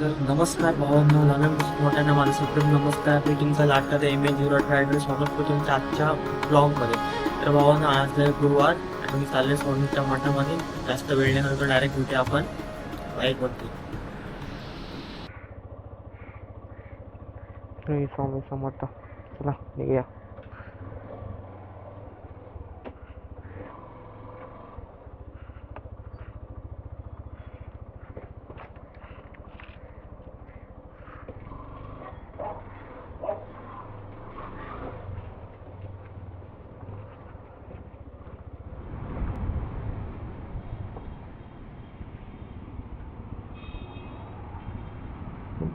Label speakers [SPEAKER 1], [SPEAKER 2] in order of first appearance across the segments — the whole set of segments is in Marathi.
[SPEAKER 1] तर नमस्कार भावांनो, नव्या मोठ्यानं माझ्यासाठी नमस्कार. मी तुमचा लाडका द इमेज युरोट रायडर स्वागत करतो तुमच्या आजच्या ब्लॉगमध्ये. तर भावांनो, आज आहे गुरुवार आणि मी चालले स्वामीच्या मठामध्ये. जास्त वेळ नाही करतो, डायरेक्ट भेटूया आपण बाईकवरती.
[SPEAKER 2] स्वामी समर्थ. चला निघूया.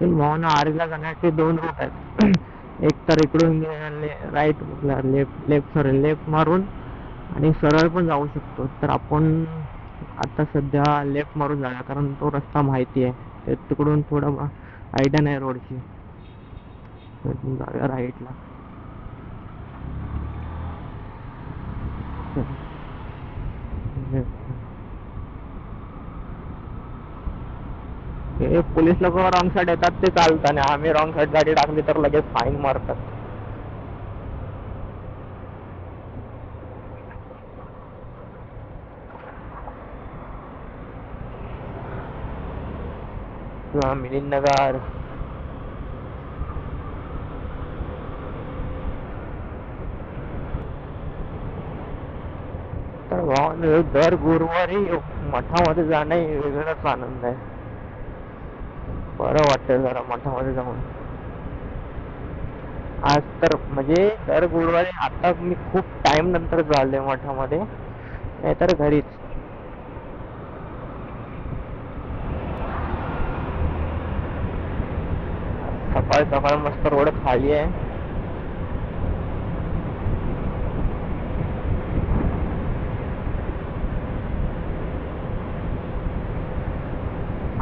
[SPEAKER 2] भावना आरीला जाण्याचे दोन रूट आहेत. एक तर इकडून राईट लेफ्ट मारून आणि सरळ पण जाऊ शकतो. तर आपण आता सध्या लेफ्ट मारून जाऊया, कारण तो रस्ता माहिती आहे. तिकडून थोडं आयडिया नाही रोडची. जाऊया राईटला. हे पोलीस लोक रॉंग साईड येतात ते चालतात, आणि आम्ही रॉंग साईड गाडी टाकली तर लगेच फाईन मारतात. मिलिंदनगर. तर भावाने दर गुरुवारी मठामध्ये जाणं हे वेगळाच आनंद आहे. बरं वाटतं जरा मठामध्ये जाऊन. आज तर म्हणजे दर गुरुवारी आता मी खूप टाइम नंतर झाले मठामध्ये, नाहीतर घरीच. सकाळ सकाळ मस्त रोड खाली आहे.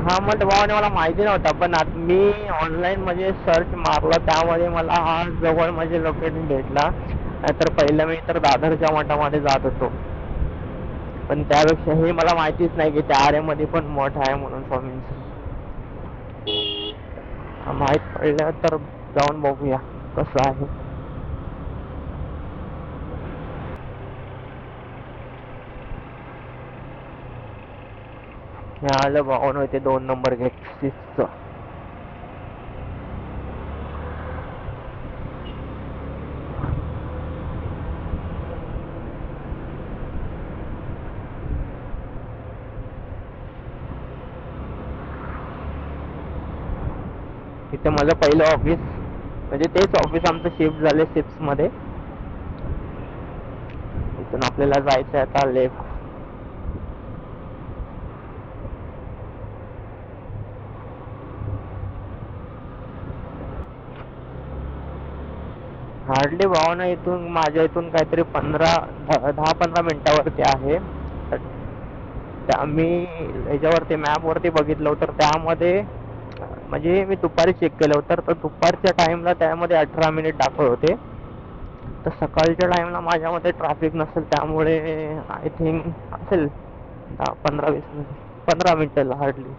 [SPEAKER 2] हा मठ भावाने मला माहिती नव्हता, पण आता मी ऑनलाईन म्हणजे सर्च मारला, त्यामध्ये मला हा जवळ म्हणजे लोकेशन भेटला. नाहीतर पहिलं मी तर दादरच्या मठामध्ये जात होतो, पण त्यापेक्षा हे मला माहितीच नाही की त्या आरेमध्ये पण मठ आहे म्हणून स्वामींचं. माहीत पडलं तर जाऊन बघूया कसं आहे. आलं भावून होते 2 नंबर गेट 6च. इथे माझं पहिलं ऑफिस, म्हणजे तेच ऑफिस आमचं शिफ्ट झाले 6 मध्ये. इथून आपल्याला जायचं आता लेफ्ट. हार्डली भावना इथून माझ्या इथून काहीतरी 10-15 मिनिटावरती आहे. मी ह्याच्यावरती मॅप वरती बघितलं तर त्यामध्ये म्हणजे मी दुपारी चेक केलं होतं, तर दुपारच्या टाइमला त्यामध्ये 18 मिनिट दाखवत होते. तर सकाळच्या टाइमला माझ्यामध्ये ट्रॅफिक नसेल, त्यामुळे आय थिंक असेल 15 मिनिटाला हार्डली.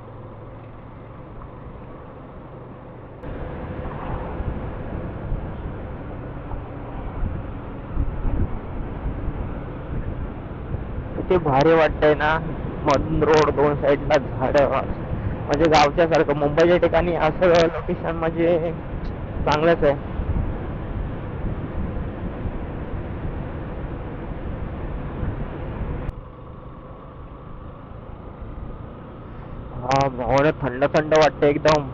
[SPEAKER 2] किती भारी वाटतंय ना, मधून रोड, दोन साईडला झाडं. म्हणजे गावच्या सारखं. मुंबईच्या ठिकाणी असं लोकेशन म्हणजे चांगलंच आहे. हा भावना थंड थंड वाटतं एकदम.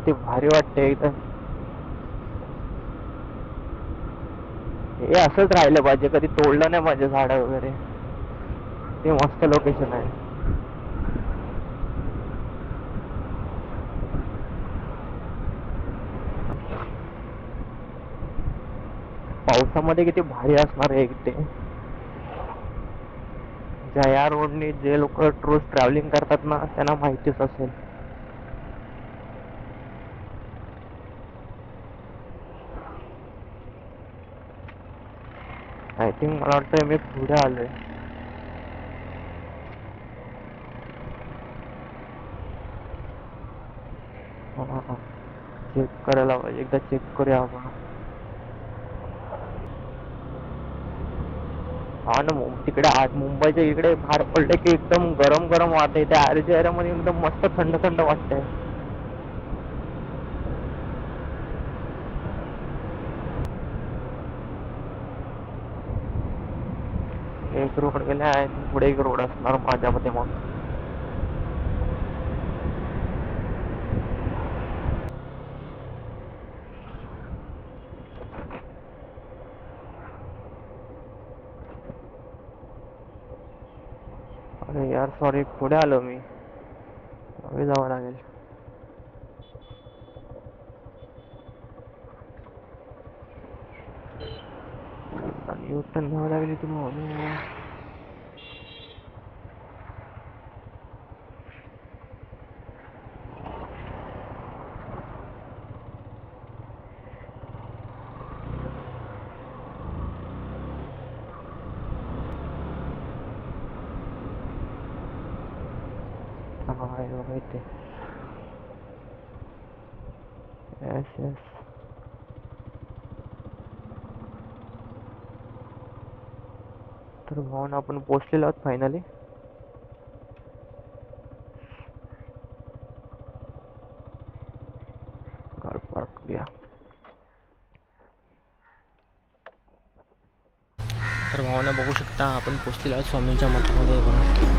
[SPEAKER 2] ते भारी वाटतं एकदम. हे असंच राहिलं पाहिजे, कधी तोडलं नाही पाहिजे झाडं वगैरे. ते मस्त लोकेशन आहे. पावसामध्ये किती भारी असणार आहे ते. ज्या या रोडने जे लोक रोज ट्रॅव्हलिंग करतात ना, त्यांना माहितीच असेल. आय थिंक मला वाटतं मी पुढे आलोय. चेक करायला पाहिजे, एकदा चेक करूया आपण. हा ना, तिकडे आज मुंबईच्या इकडे बाहेर पडले की एकदम गरम गरम वाटते. त्या आरच्या एरियामध्ये एकदम मस्त थंड थंड वाटतंय. एक रोड गेले आहे, पुढे एक रोड असणार माझ्या मते मग. अरे यार सॉरी, पुढे आलो मी. मागे जावं लागेल. युटर्न घ्यावं लागेल इथून मागे. हा आहे बघा इथे. Yes yes. तर भावना आपण पोचलेलो आहोत फायनली. कार पार्क करूया. तर भावना बघू शकता आपण पोचलेलो आहोत स्वामींच्या मठामध्ये बघा.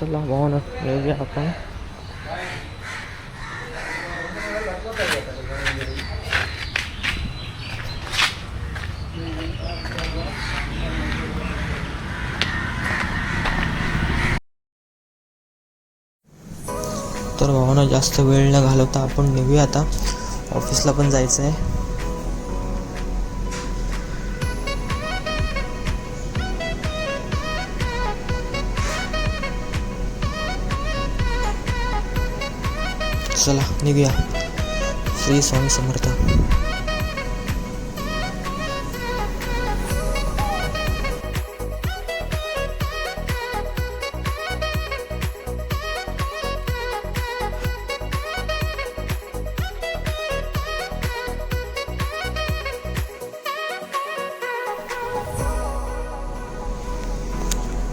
[SPEAKER 2] चला भावना येऊया आपण. तर भावना जास्त वेळ न घालवता आपण निघूया आता. ऑफिसला पण जायचं आहे. चला निघूया. श्री स्वामी समर्थ.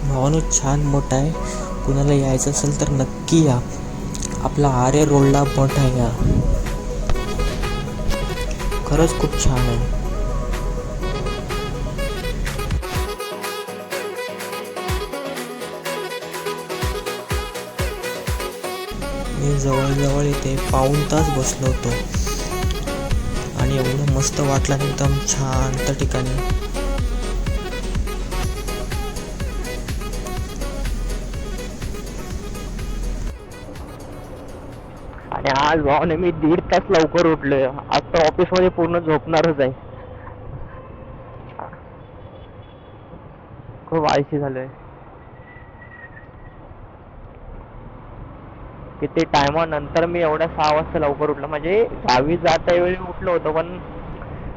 [SPEAKER 2] भावानो छान मठ आहे. कुणाला यायचं असेल तर नक्की या. आपला आर्य रोडला मठ आहे या. खरंच खूप छान आहे. मी जवळजवळ इथे पाऊण तास बसलो होतो आणि एवढं मस्त वाटलं, एकदम शांत ठिकाणी. आणि आज भावाने मी 1.5 तास लवकर उठलोय. आज तर ऑफिस मध्ये पूर्ण झोपणारच आहे. खूप आळशी झालोय. किती टायमानंतर मी एवढ्या 6 वाजता लवकर उठलो. म्हणजे गावी जाता वेळी उठलो होतो, पण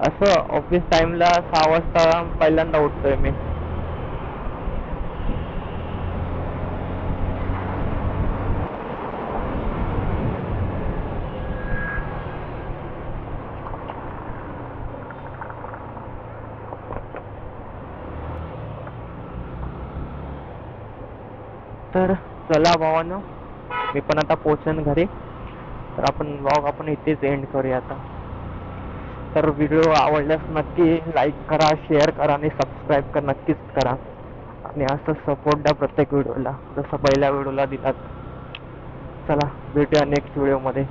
[SPEAKER 2] असं ऑफिस टाइमला 6 वाजता पहिल्यांदा उठतोय मी. तर चला भावानो, मी पण आता पोहोचेन घरी. तर आपण ब्लॉग आपण इथेच एंड करूया आता. तर व्हिडिओ आवडल्यास नक्की लाईक करा, शेअर करा आणि सबस्क्राईब कर नक्कीच करा. आणि असं सपोर्ट द्या प्रत्येक व्हिडिओला, जसं पहिल्या व्हिडिओला दिलात. चला भेटूया नेक्स्ट व्हिडिओमध्ये.